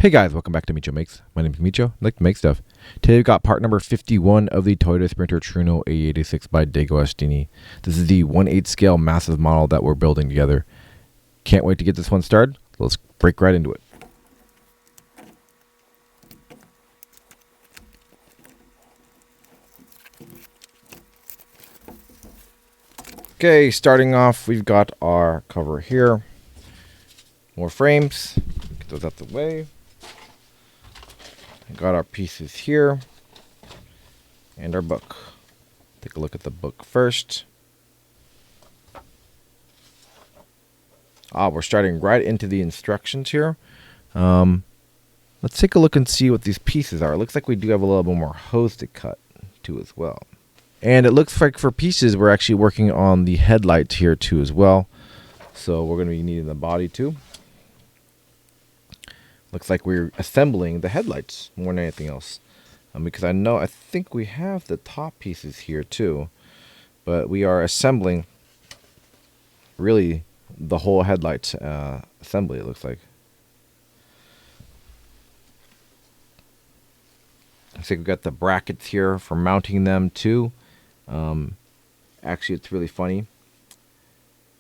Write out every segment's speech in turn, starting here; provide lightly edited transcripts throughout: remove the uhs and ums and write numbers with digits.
Hey guys, welcome back to Micho Makes. My name is Micho. I like to make stuff. Today we've got part number 51 of the Toyota Sprinter Trueno AE86 by DeAgostini. This is the 1/8 scale massive model that we're building together. Can't wait to get this one started. Let's break right into it. Okay, starting off, we've got our cover here. More frames. Get those out the way. Got our pieces here. And our book. Take a look at the book first. We're starting right into the instructions here. Let's take a look and see what these pieces are. It looks like we do have a little bit more hose to cut too as well. And it looks like for pieces, we're actually working on the headlights here too as well. So we're going to be needing the body too. Looks like we're assembling the headlights more than anything else. Because I think we have the top pieces here too. But we are assembling really the whole headlight assembly, it looks like. I think we've got the brackets here for mounting them too. Actually, it's really funny.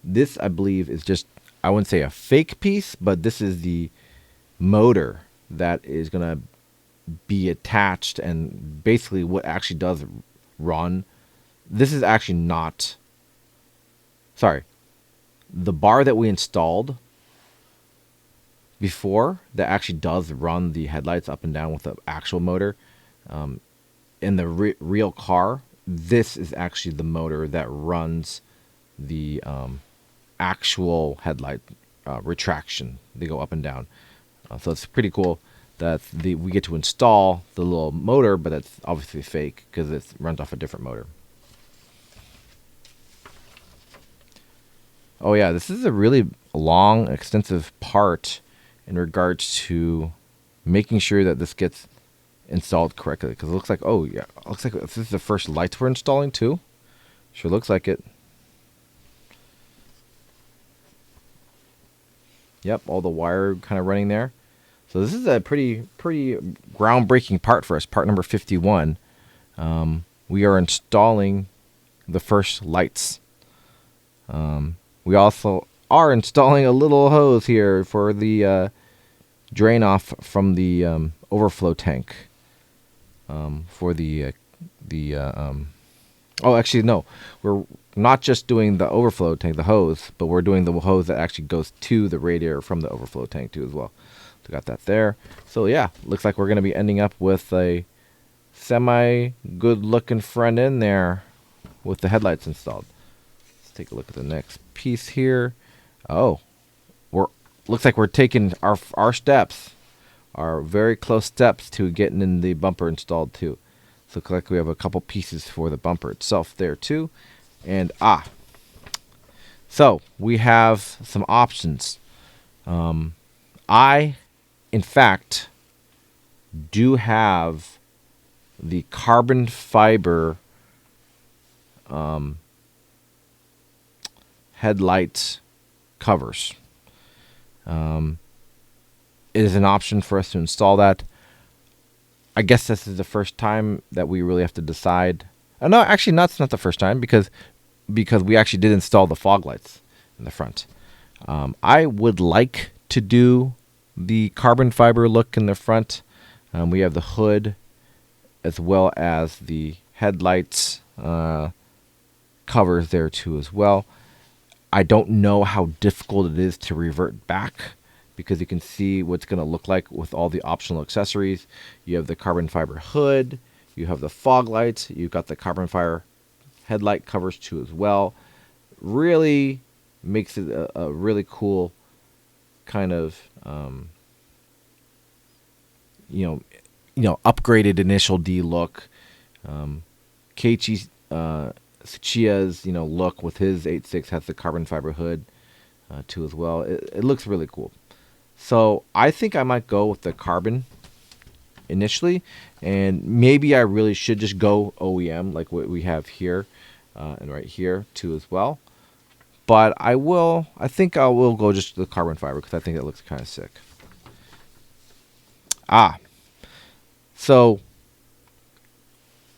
This, I believe, is just, I wouldn't say a fake piece, but this is the motor that is going to be attached and basically what actually does run. This is actually not, sorry, the bar that we installed before that actually does run the headlights up and down with the actual motor. In the real car, this is actually the motor that runs the actual headlight retraction. They go up and down. So it's pretty cool that we get to install the little motor, but that's obviously fake because it runs off a different motor. Oh yeah, this is a really long, extensive part in regards to making sure that this gets installed correctly, because it looks like, oh yeah, it looks like this is the first lights we're installing too. Sure looks like it. Yep, all the wire kind of running there. So this is a pretty groundbreaking part for us, part number 51. We are installing the first lights. We also are installing a little hose here for the drain off from the overflow tank. Oh, actually, no. We're not just doing the overflow tank, the hose, but we're doing the hose that actually goes to the radiator from the overflow tank too as well. So got that there. So yeah, looks like we're going to be ending up with a semi-good-looking front end there with the headlights installed. Let's take a look at the next piece here. Oh, looks like we're taking our steps. Are very close steps to getting in the bumper installed too. So looks like we have a couple pieces for the bumper itself there too. And so we have some options. I, in fact, do have the carbon fiber headlight covers. It is an option for us to install that. I guess this is the first time that we really have to decide. No, actually, it's not the first time because we actually did install the fog lights in the front. I would like to do the carbon fiber look in the front. We have the hood as well as the headlights covers there too as well. I don't know how difficult it is to revert back, because you can see what's going to look like with all the optional accessories. You have the carbon fiber hood, you have the fog lights, you've got the carbon fiber headlight covers too as well. Really makes it a really cool kind of upgraded initial D look. Keiichi Tsuchiya's look with his 86 has the carbon fiber hood too as well. It looks really cool. So I think I might go with the carbon initially, and maybe I really should just go OEM like what we have here and right here too as well. But I think I will go just the carbon fiber because I think it looks kind of sick. Ah, so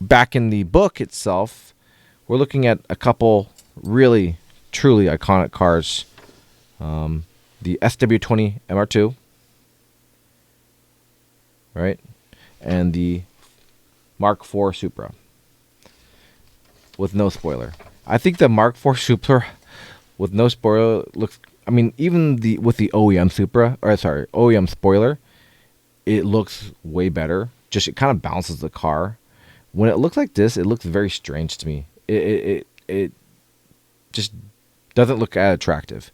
back in the book itself, we're looking at a couple really, truly iconic cars. The SW20 MR2, right? And the Mark IV Supra with no spoiler. I think the Mark IV Supra with no spoiler looks. I mean, even the with the OEM Supra, or sorry, OEM spoiler, it looks way better. Just it kind of bounces the car. When it looks like this, it looks very strange to me. It just doesn't look as attractive.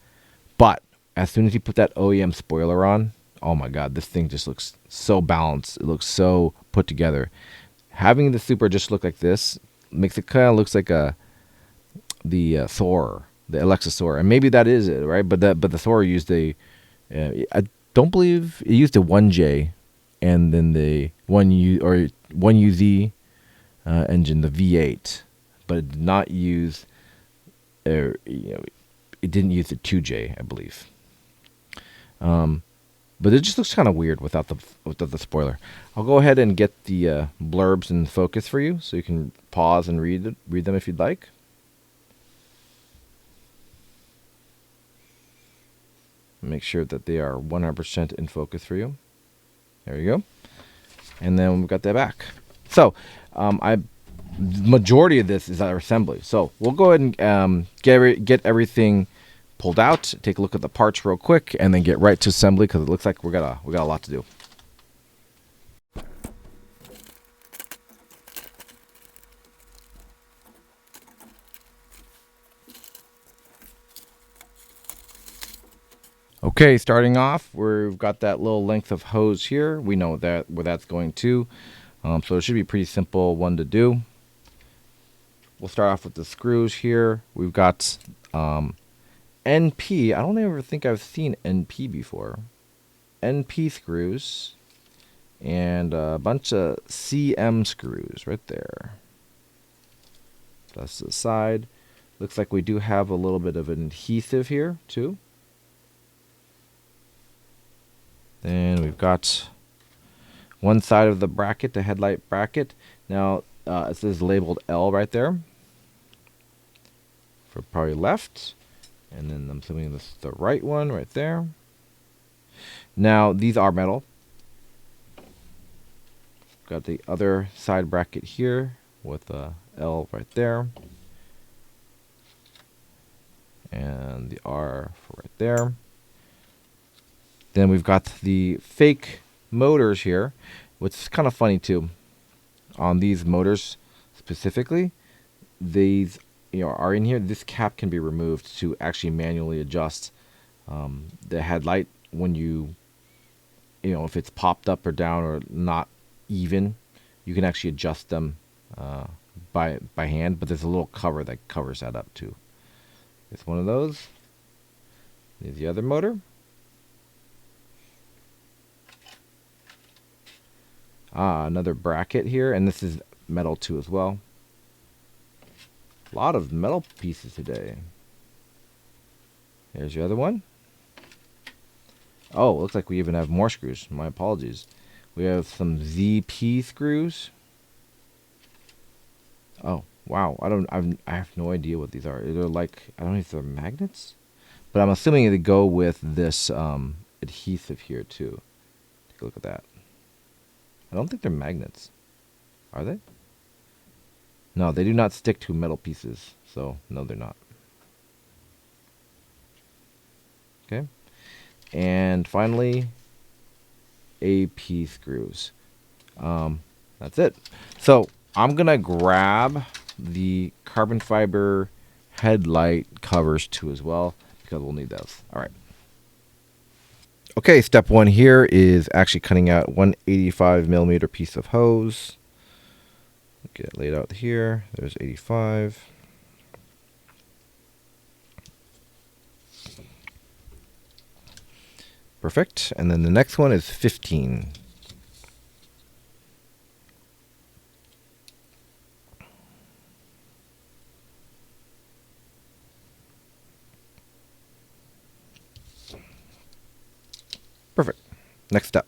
But as soon as you put that OEM spoiler on, oh my god, this thing just looks so balanced. It looks so put together. Having the Supra just look like this makes it kind of looks like the Thor, the Lexus Thor, and maybe that is it, right? But the Thor used I don't believe it used a 1J, and then the 1U or 1UZ engine, the V8, but it did not use, it didn't use the 2J, I believe. But it just looks kind of weird without the spoiler. I'll go ahead and get the blurbs in focus for you, so you can pause and read them if you'd like. Make sure that they are 100% in focus for you. There you go. And then we've got that back. So, majority of this is our assembly. So we'll go ahead and get everything pulled out, take a look at the parts real quick, and then get right to assembly because it looks like we got a lot to do. Okay, starting off, we've got that little length of hose here. We know where that's going to. So it should be a pretty simple one to do. We'll start off with the screws here. We've got NP. I don't ever think I've seen NP before. NP screws and a bunch of CM screws right there. That's the side. Looks like we do have a little bit of an adhesive here too. Then we've got one side of the bracket, the headlight bracket. Now it says labeled L right there for probably left. And then I'm assuming this is the right one right there. Now these are metal. Got the other side bracket here with a L right there. And the R for right there. Then we've got the fake motors here, which is kind of funny too. On these motors specifically, these are in here. This cap can be removed to actually manually adjust the headlight when if it's popped up or down or not even. You can actually adjust them by hand, but there's a little cover that covers that up too. It's one of those. There's the other motor. Another bracket here, and this is metal too as well. A lot of metal pieces today. There's your other one. Oh, looks like we even have more screws. My apologies. We have some ZP screws. Oh, wow. I have no idea what these are. They're like, I don't know if they're magnets, but I'm assuming they go with this adhesive here too. Take a look at that. I don't think they're magnets. Are they? No, they do not stick to metal pieces. So, no, they're not. Okay. And finally, AP screws. That's it. So, I'm going to grab the carbon fiber headlight covers too as well, because we'll need those. All right. Okay, step one here is actually cutting out 185 millimeter piece of hose. Get it laid out here. There's 85. Perfect. And then the next one is 15. Perfect. Next step.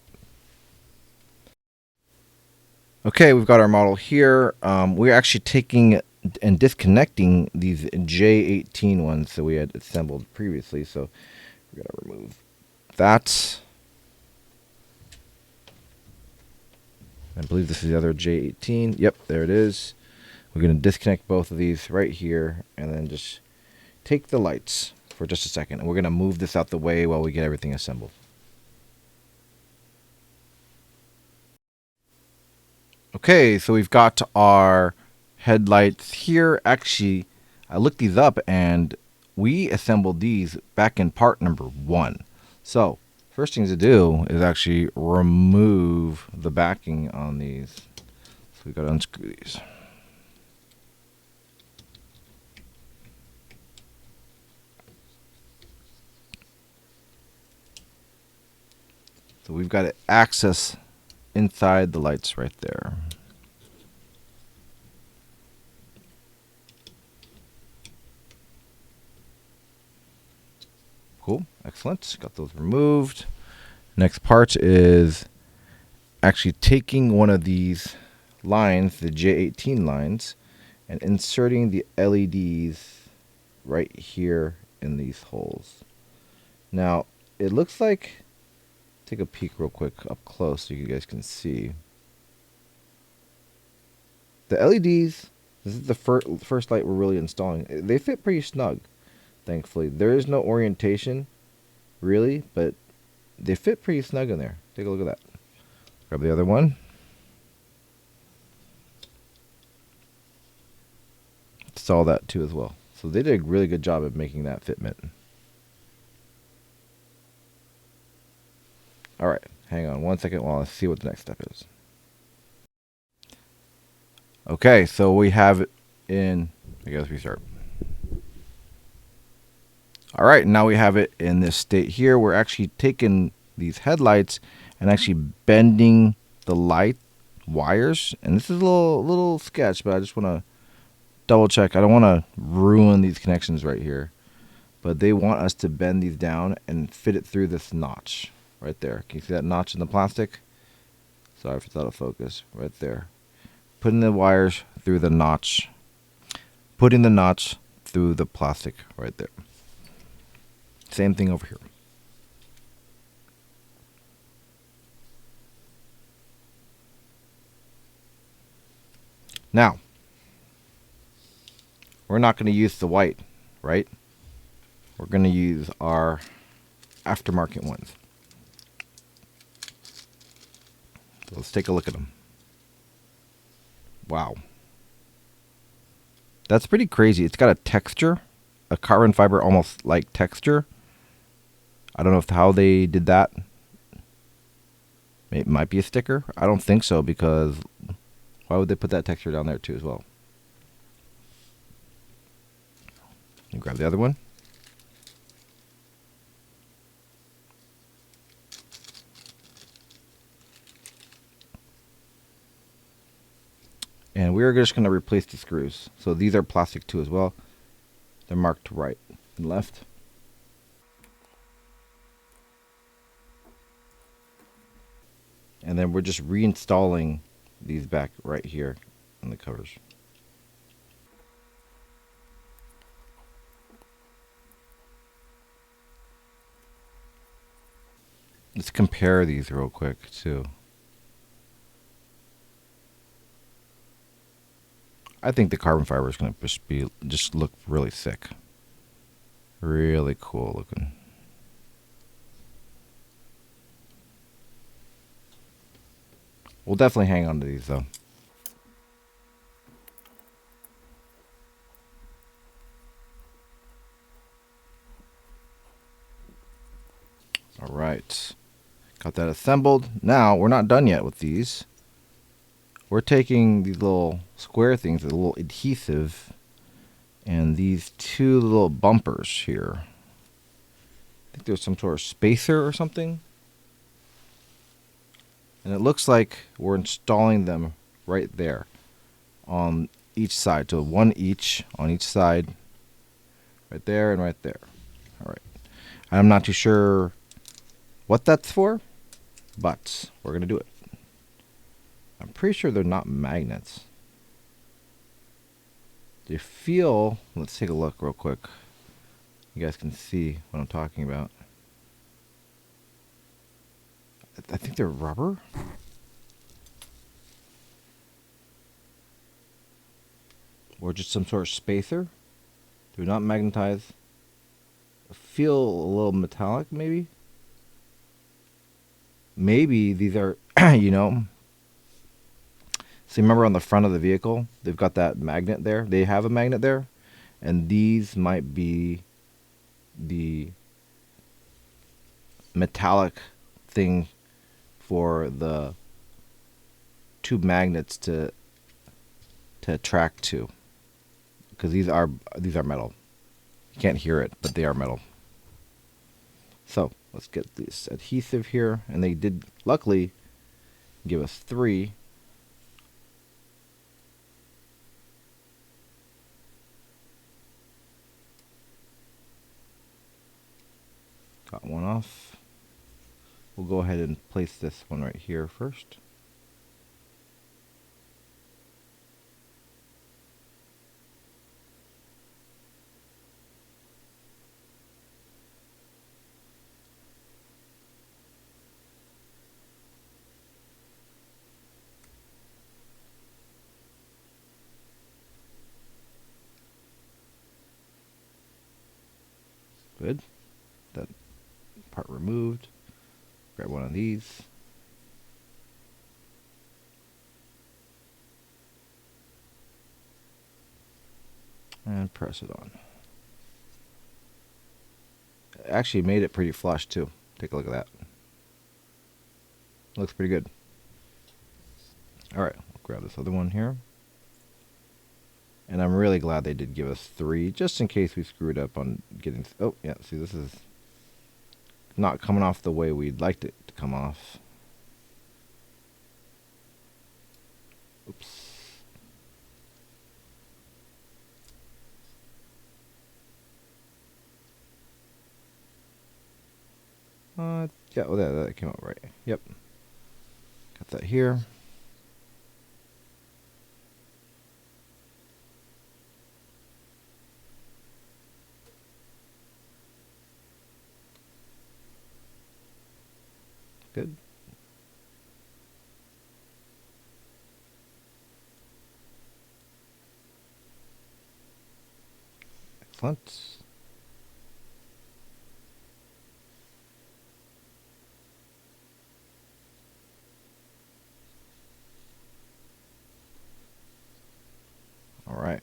Okay, we've got our model here. We're actually taking and disconnecting these J18 ones that we had assembled previously. So we're going to remove that. I believe this is the other J18. Yep, there it is. We're going to disconnect both of these right here and then just take the lights for just a second. And we're going to move this out the way while we get everything assembled. Okay, so we've got our headlights here. Actually, I looked these up and we assembled these back in part number 1. So first thing to do is actually remove the backing on these. So we got to unscrew these. So we've got access inside the lights right there. Cool, excellent. Got those removed. Next part is actually taking one of these lines, the J18 lines, and inserting the LEDs right here in these holes. Now, it looks like, take a peek real quick up close so you guys can see. The LEDs, this is the first light we're really installing. They fit pretty snug, thankfully. There is no orientation, really, but they fit pretty snug in there. Take a look at that. Grab the other one. Install that too as well. So they did a really good job of making that fitment. Alright, hang on one second while I see what the next step is. Okay, so we have it in, I guess restart. Alright, now we have it in this state here. We're actually taking these headlights and actually bending the light wires. And this is a little sketch, but I just want to double check. I don't want to ruin these connections right here. But they want us to bend these down and fit it through this notch right there. Can you see that notch in the plastic? Sorry if it's out of focus. Right there. Putting the wires through the notch. Putting the notch through the plastic right there. Same thing over here. Now, we're not going to use the white, right? We're going to use our aftermarket ones. So let's take a look at them. Wow. That's pretty crazy. It's got a texture, a carbon fiber almost like texture. I don't know how they did that. It might be a sticker. I don't think so, because why would they put that texture down there too as well? You grab the other one. And we're just going to replace the screws. So these are plastic too as well. They're marked right and left. And then we're just reinstalling these back right here on the covers. Let's compare these real quick too. I think the carbon fiber is going to just look really thick. Really cool looking. We'll definitely hang on to these though. All right. Got that assembled. Now, we're not done yet with these. We're taking these little square things, a little adhesive, and these two little bumpers here. I think there's some sort of spacer or something. And it looks like we're installing them right there on each side. So one each on each side. Right there and right there. All right. I'm not too sure what that's for, but we're going to do it. I'm pretty sure they're not magnets. They feel, let's take a look real quick. You guys can see what I'm talking about. I think they're rubber. Or just some sort of spacer. They're not magnetized. Feel a little metallic, maybe. Maybe these are, you know. So remember on the front of the vehicle, they've got that magnet there. They have a magnet there. And these might be the metallic thing for the two magnets to attract to. Because these are metal. You can't hear it, but they are metal. So let's get this adhesive here, and they did luckily give us 3. Got one off. We'll go ahead and place this one right here first. Good. That part removed. Grab one of these. And press it on. Actually made it pretty flush too. Take a look at that. Looks pretty good. Alright, we'll grab this other one here. And I'm really glad they did give us 3, just in case we screwed up on getting... Oh, yeah, see, this is not coming off the way we'd liked it to come off. Oops. Yeah, well, that came out right. Yep. Got that here. Good. Excellent. All right.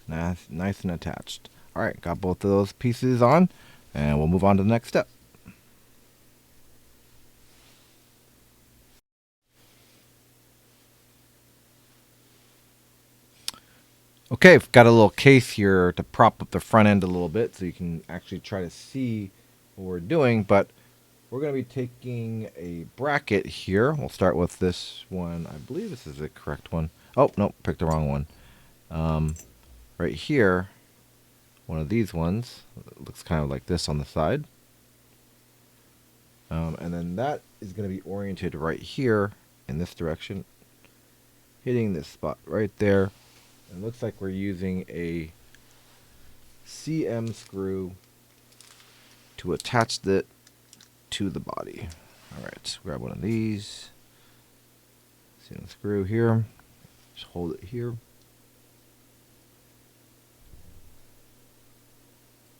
Nice and attached. All right, got both of those pieces on, and we'll move on to the next step. Okay, I've got a little case here to prop up the front end a little bit so you can actually try to see what we're doing, but we're going to be taking a bracket here. We'll start with this one. I believe this is the correct one. Oh, no, picked the wrong one. Right here, one of these ones. It looks kind of like this on the side. And then that is going to be oriented right here in this direction, hitting this spot right there. It looks like we're using a CM screw to attach it to the body. All right, grab one of these. CM screw here. Just hold it here.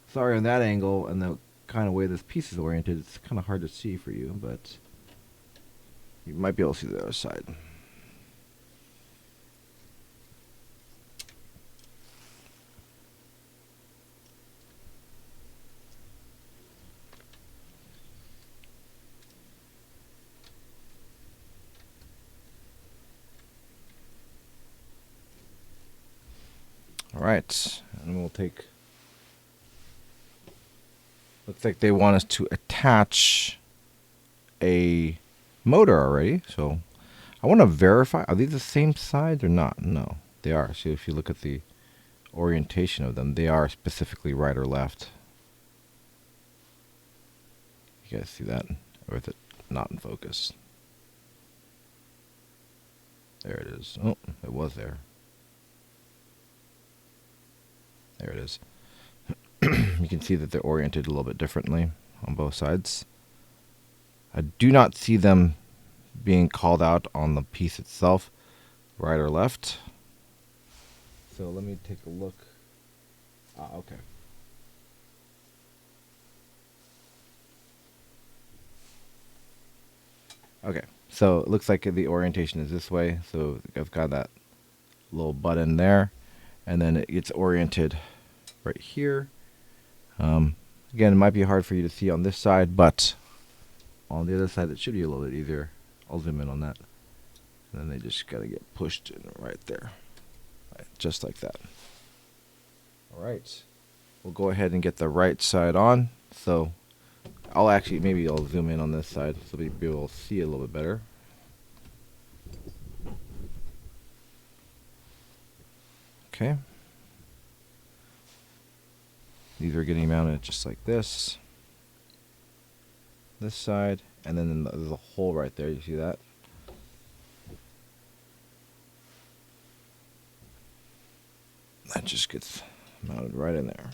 Sorry on that angle and the kind of way this piece is oriented, it's kind of hard to see for you, but you might be able to see the other side. All right, and we'll take... Looks like they want us to attach a motor already, so I want to verify. Are these the same sides or not? No, they are. So if you look at the orientation of them, they are specifically right or left. You guys see that? Or is it not in focus? There it is. Oh, it was there. There it is. You can see that they're oriented a little bit differently on both sides. I do not see them being called out on the piece itself, right or left. So let me take a look. Okay. Okay, so it looks like the orientation is this way. So I've got that little button there, and then it gets oriented right here. Again, it might be hard for you to see on this side, but on the other side it should be a little bit easier. I'll zoom in on that. And then they just gotta get pushed in right there. Right, just like that. Alright. We'll go ahead and get the right side on. So maybe I'll zoom in on this side so we'll be able to see a little bit better. Okay. These are getting mounted just like this. This side, and then there's a hole right there. You see that? That just gets mounted right in there.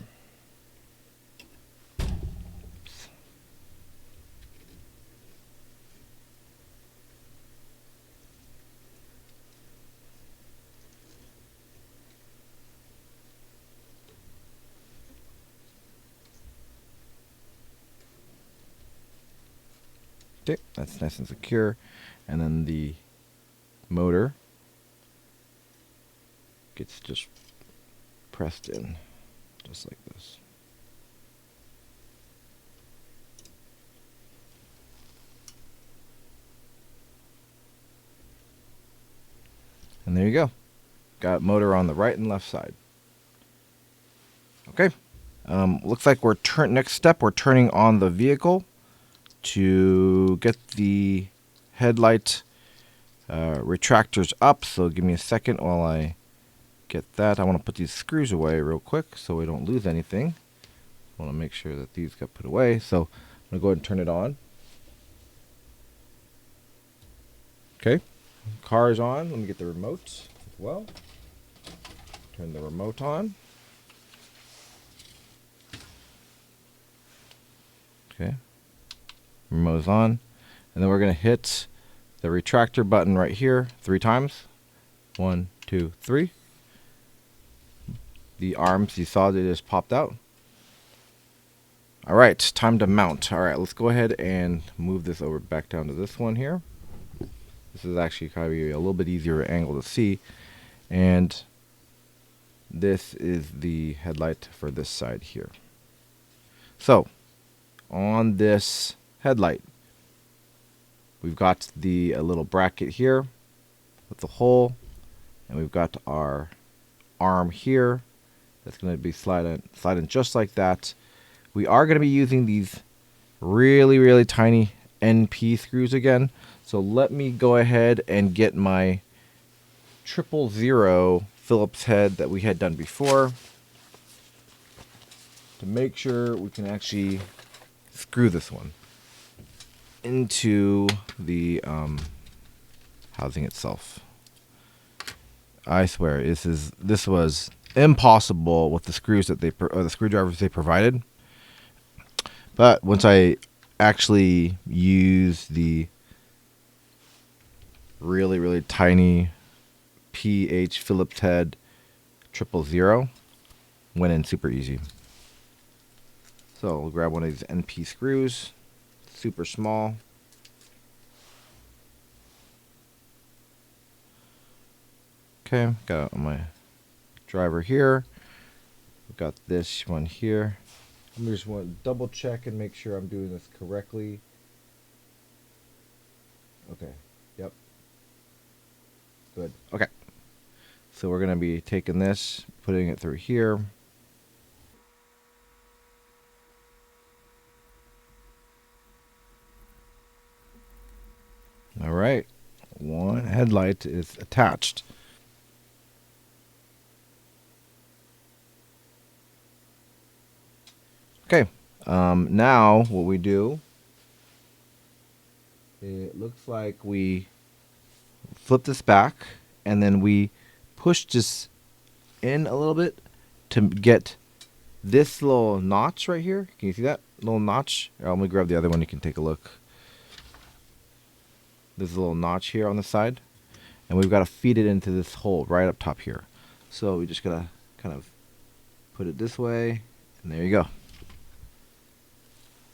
Okay, that's nice and secure. And then the motor gets just pressed in, just like this. And there you go. Got motor on the right and left side. Okay. Looks like next step, we're turning on the vehicle to get the headlight retractors up. So give me a second while I get that. I want to put these screws away real quick so we don't lose anything. I want to make sure that these got put away. So I'm going to go ahead and turn it on. Okay. Car is on. Let me get the remote as well. Turn the remote on. Okay. Remote is on. And then we're going to hit the retractor button right here 3 times. 1, 2, 3. The arms, you saw, they just popped out. All right, time to mount. All right, let's go ahead and move this over back down to this one here. This is actually kind of a little bit easier angle to see. And this is the headlight for this side here. So, on this headlight, we've got the little bracket here with the hole, and we've got our arm here that's going to be sliding just like that. We are going to be using these really, really tiny NP screws again. So let me go ahead and get my 000 Phillips head that we had done before to make sure we can actually screw this one into the housing itself. I swear this was impossible with the screws that the screwdrivers they provided. But once I actually use the really, really tiny PH Phillips head 000, went in super easy. So we'll grab one of these NP screws, super small. Okay, got my driver here. We've got this one here. I just want to double check and make sure I'm doing this correctly. Okay, yep. Good, okay. So we're going to be taking this, putting it through here. All right, one headlight is attached. Okay, now what we do, it looks like we flip this back, and then we push this in a little bit to get this little notch right here. Can you see that little notch? Here, let me grab the other one. You can take a look. There's a little notch here on the side, and we've got to feed it into this hole right up top here. So we just gotta kind of put it this way, and there you go.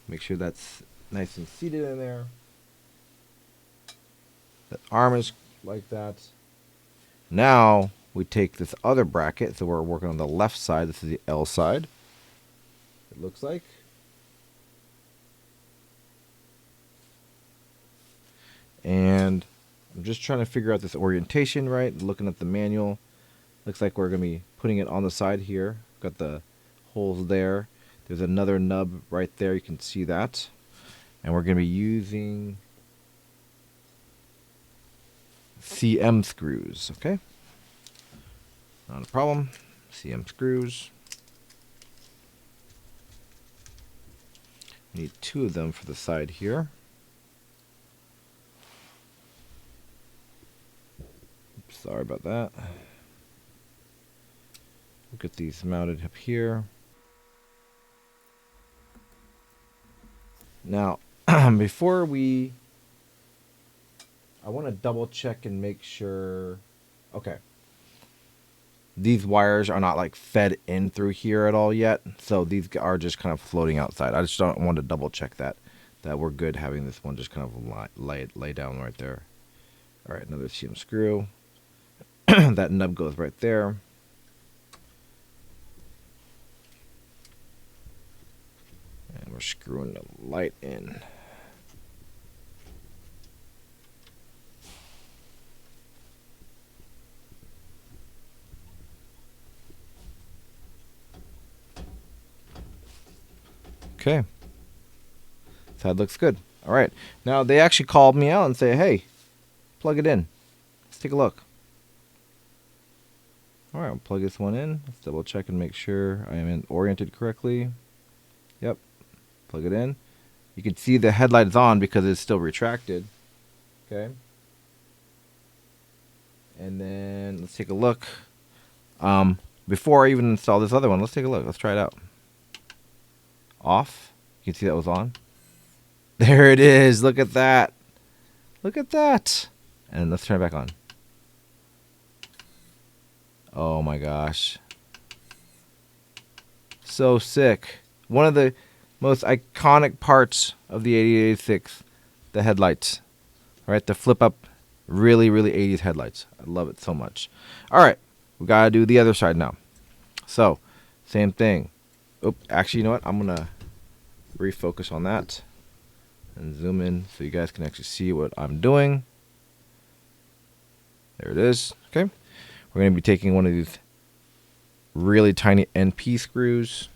Make sure that's nice and seated in there. The arm is like that. Now we take this other bracket, so we're working on the left side. This is the L side, it looks like. And I'm just trying to figure out this orientation right, looking at the manual. Looks like we're going to be putting it on the side here. Got the holes there. There's another nub right there, you can see that. And we're going to be using CM screws, okay? Not a problem. CM screws. Need 2 of them for the side here. Oops, sorry about that. We'll get these mounted up here. Now, before I want to double check and make sure. Okay. These wires are not like fed in through here at all yet, so these are just kind of floating outside. I just don't want to double check that we're good having this one just kind of lay down right there. All right, another CM screw. That nub goes right there. And we're screwing the light in. Okay. That looks good. All right. Now, they actually called me out and say, hey, plug it in. Let's take a look. All right, I'll plug this one in. Let's double check and make sure I am oriented correctly. Yep. Plug it in. You can see the headlight is on because it's still retracted. Okay. And then let's take a look. Before I even install this other one, let's take a look. Let's try it out. Off. You can see that was on. There it is. Look at that. Look at that. And let's turn it back on. Oh my gosh. So sick. One of the most iconic parts of the AE86, the headlights. Right, the flip up, really 80s headlights. I love it so much. All right, we got to do the other side now. So, same thing. Oh, actually, you know what? I'm going to refocus on that and zoom in so you guys can actually see what I'm doing. There it is. Okay. We're going to be taking one of these really tiny NP screws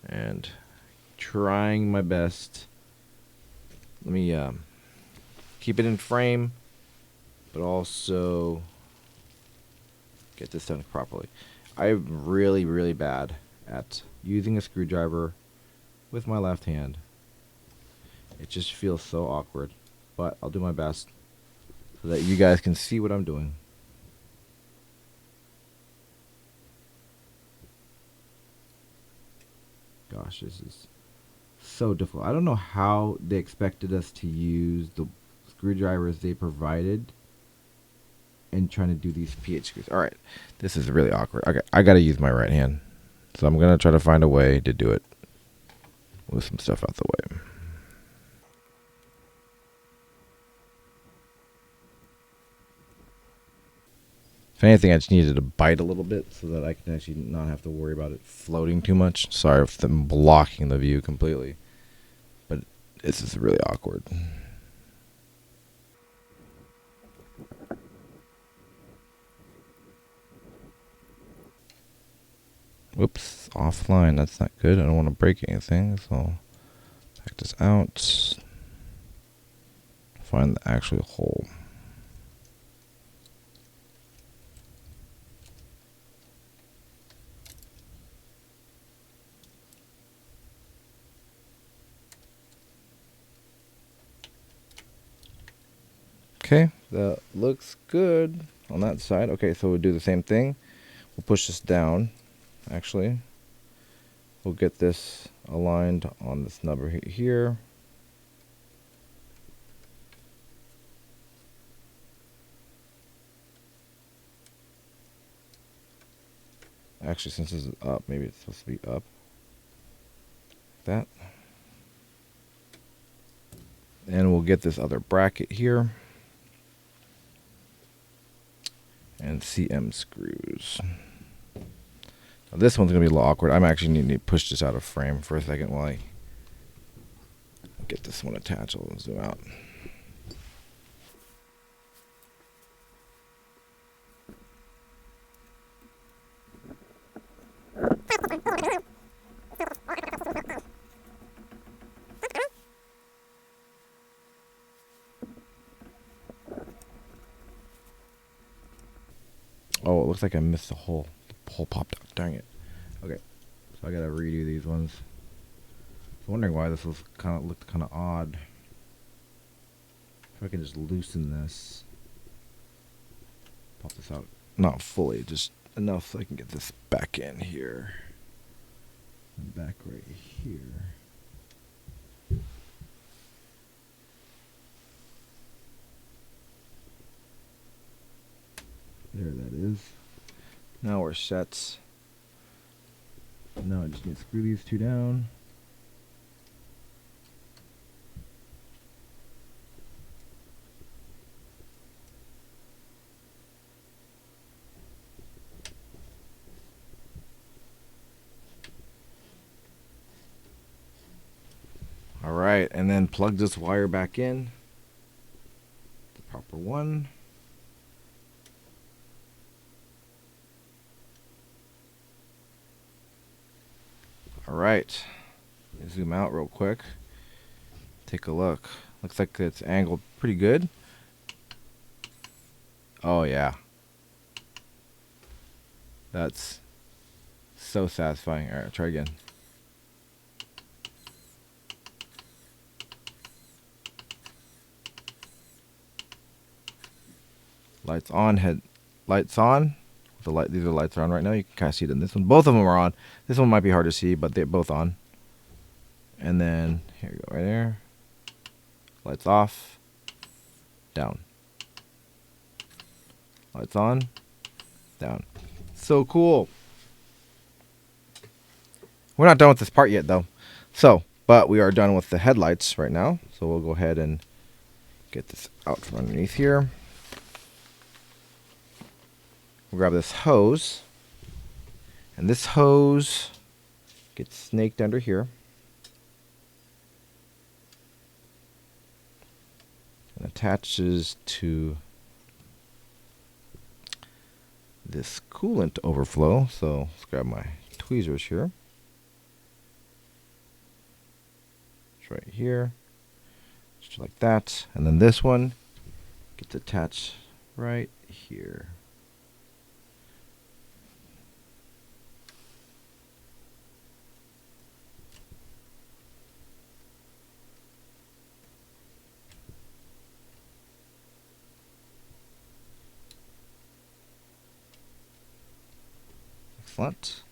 and trying my best. Let me keep it in frame, but also get this done properly. I'm really bad at using a screwdriver with my left hand. It just feels so awkward, but I'll do my best so that you guys can see what I'm doing. Gosh, this is so difficult. I don't know how they expected us to use the screwdrivers they provided and trying to do these PH screws. All right, this is really awkward. Okay, I got to use my right hand. So I'm going to try to find a way to do it with some stuff out the way. If anything, I just needed to bite a little bit so that I can actually not have to worry about it floating too much. Sorry if I'm blocking the view completely, but this is really awkward. Whoops, offline. That's not good. I don't want to break anything, so back this out. Find the actual hole. Okay, that looks good on that side. Okay, so we'll do the same thing. We'll push this down. Actually, we'll get this aligned on this number here. Actually, since this is up, maybe it's supposed to be up. That. And we'll get this other bracket here. And CM screws. Now this one's going to be a little awkward. I'm actually needing to push this out of frame for a second while I get this one attached. I'll zoom out. Oh, it looks like I missed the hole. The hole popped out. Dang it. Okay, so I gotta redo these ones. I was wondering why this was looked kind of odd. If I can just loosen this, pop this out. Not fully, just enough so I can get this back in here. And back right here. There that is. Now we're set. Now I just need to screw these two down. Alright, and then plug this wire back in. The proper one. Alright, zoom out real quick. Take a look. Looks like it's angled pretty good. Oh yeah. That's so satisfying. Alright, try again. Lights on, lights on. These are lights are on right now. You can kind of see it in this one. Both of them are on. This one might be hard to see, but they're both on. And then here you go, right there. Lights off. Down. Lights on. Down. So cool. We're not done with this part yet, though. But we are done with the headlights right now. So we'll go ahead and get this out from underneath here. We'll grab this hose, and this hose gets snaked under here and attaches to this coolant overflow. So let's grab my tweezers here. It's right here, just like that. And then this one gets attached right here. Excellent.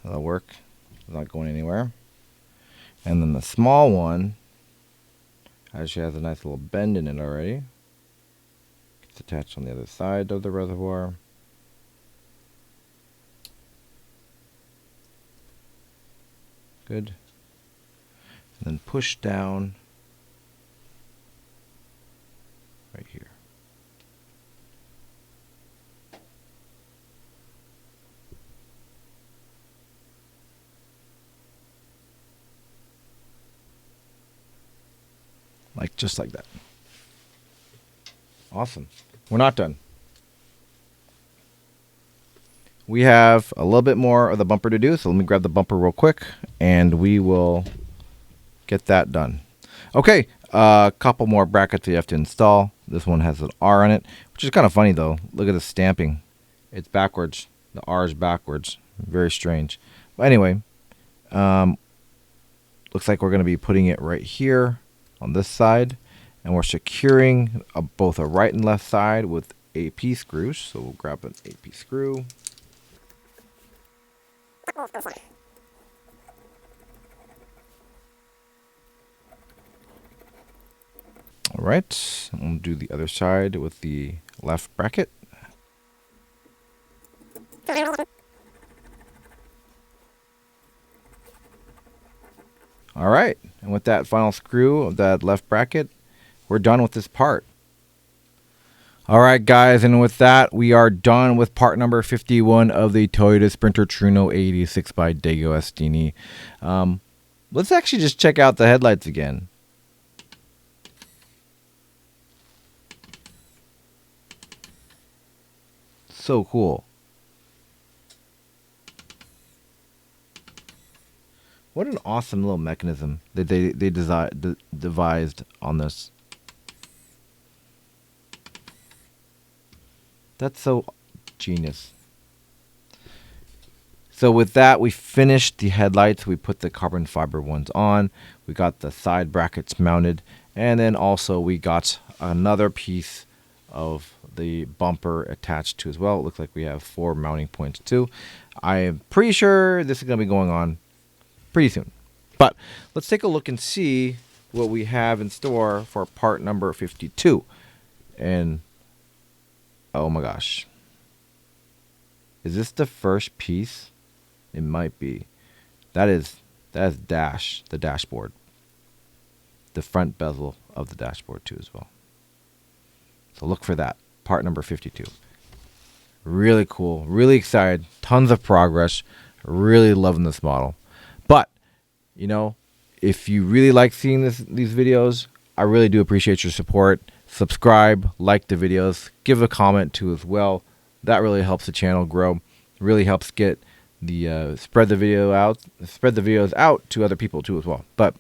That'll work. It's not going anywhere. And then the small one actually has a nice little bend in it already. It's attached on the other side of the reservoir. Good. And then push down right here. Just like that. Awesome. We're not done. We have a little bit more of the bumper to do, so let me grab the bumper real quick, and we will get that done. Okay, a couple more brackets you have to install. This one has an R on it, which is kind of funny, though. Look at the stamping. It's backwards. The R is backwards. Very strange. But anyway, looks like we're going to be putting it right here on this side, And we're securing both a right and left side with AP screws. So we'll grab an AP screw. All right, and we'll do the other side with the left bracket. All right, and with that final screw of that left bracket, we're done with this part. All right, guys, and with that, we are done with part number 51 of the Toyota Sprinter Trueno AE86 by DeAgostini. Let's actually just check out the headlights again. So cool. What an awesome little mechanism that they devised on this. That's so genius. So with that, we finished the headlights. We put the carbon fiber ones on. We got the side brackets mounted. And then also we got another piece of the bumper attached to as well. It looks like we have 4 mounting points too. I am pretty sure this is going to be going on pretty soon. But let's take a look and see what we have in store for part number 52. And oh my gosh. Is this the first piece? It might be. That is the dashboard. The front bezel of the dashboard too as well. So look for that. Part number 52. Really cool. Really excited. Tons of progress. Really loving this model. But, you know, if you really like seeing these videos, I really do appreciate your support. Subscribe, like the videos, give a comment too as well. That really helps the channel grow. Really helps get the spread the videos out to other people too as well. But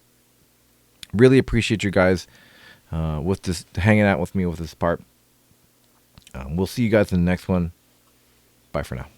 really appreciate you guys with this, hanging out with me with this part. We'll see you guys in the next one. Bye for now.